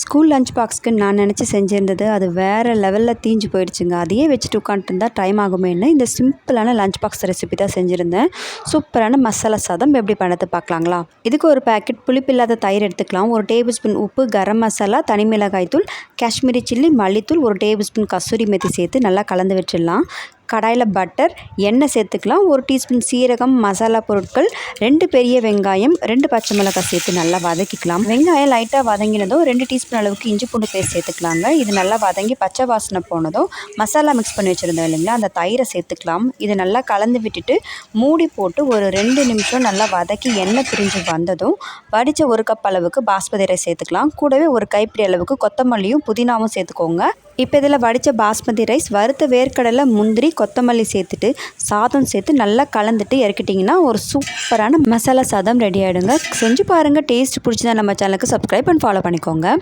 School lunch பாக்ஸ்க்கு நான் நினச்சி செஞ்சுருந்தது அது வேறு லெவலில் தீஞ்சு போயிடுச்சுங்க. அதையே வச்சுட்டு உட்காந்துட்டு டைம் ஆகுமேன்னு இந்த சிம்பிளான லஞ்ச் பாக்ஸ் ரெசிபி தான் செஞ்சுருந்தேன். சூப்பரான மசாலா சாதம் எப்படி பண்ணது பார்க்கலாங்களா? இதுக்கு ஒரு பேக்கெட் புளிப்பில்லாத தயிர் எடுத்துக்கலாம். 1 டேபிள் ஸ்பூன் உப்பு, கரம் மசாலா, தனி மிளகாய் தூள், காஷ்மீரி சில்லி, மல்லித்தூள், 1 டேபிள் ஸ்பூன் கசூரி மெத்தி சேர்த்து நல்லா கலந்து வச்சிடலாம். கடாயில் பட்டர், எண்ணெய் சேர்த்துக்கலாம். 1 டீஸ்பூன் சீரகம், மசாலா பொருட்கள், 2 பெரிய வெங்காயம், 2 பச்சை மிளகாய் சேர்த்து நல்லா வதக்கிக்கலாம். வெங்காயம் லைட்டாக வதங்கினதும் 2 டீஸ்பூன் அளவுக்கு இஞ்சி பூண்டு பேஸ்ட் சேர்த்துக்கலாங்க. இது நல்லா வதங்கி பச்சை வாசனை போனதும் மசாலா மிக்ஸ் பண்ணி வச்சுருந்தோம் இல்லைங்களா, அந்த தயிரை சேர்த்துக்கலாம். இது நல்லா கலந்து விட்டுட்டு மூடி போட்டு ஒரு 2 நிமிஷம் நல்லா வதக்கி எண்ணெய் பிரிஞ்சு வந்ததும் வடித்த 1 கப் அளவுக்கு பாஸ்மதி ரைஸ் சேர்த்துக்கலாம். கூடவே 1 கைப்பிடி அளவுக்கு கொத்தமல்லியும் புதினாவும் சேர்த்துக்கோங்க. இப்போ இதில் வடித்த பாஸ்மதி ரைஸ், வறுத்த வேர்க்கடலை, முந்திரி, கொத்தமல்லி சேர்த்துட்டு சாதம் சேர்த்து நல்லா கலந்துட்டு இறக்கிட்டிங்கன்னா ஒரு சூப்பரான மசாலா சாதம் ரெடி ஆகிடுங்க. செஞ்சு பாருங்கள். டேஸ்ட் பிடிச்சதா நம்ம சேனலுக்கு சப்ஸ்கிரைப் அண்ட் ஃபாலோ பண்ணிக்கோங்க.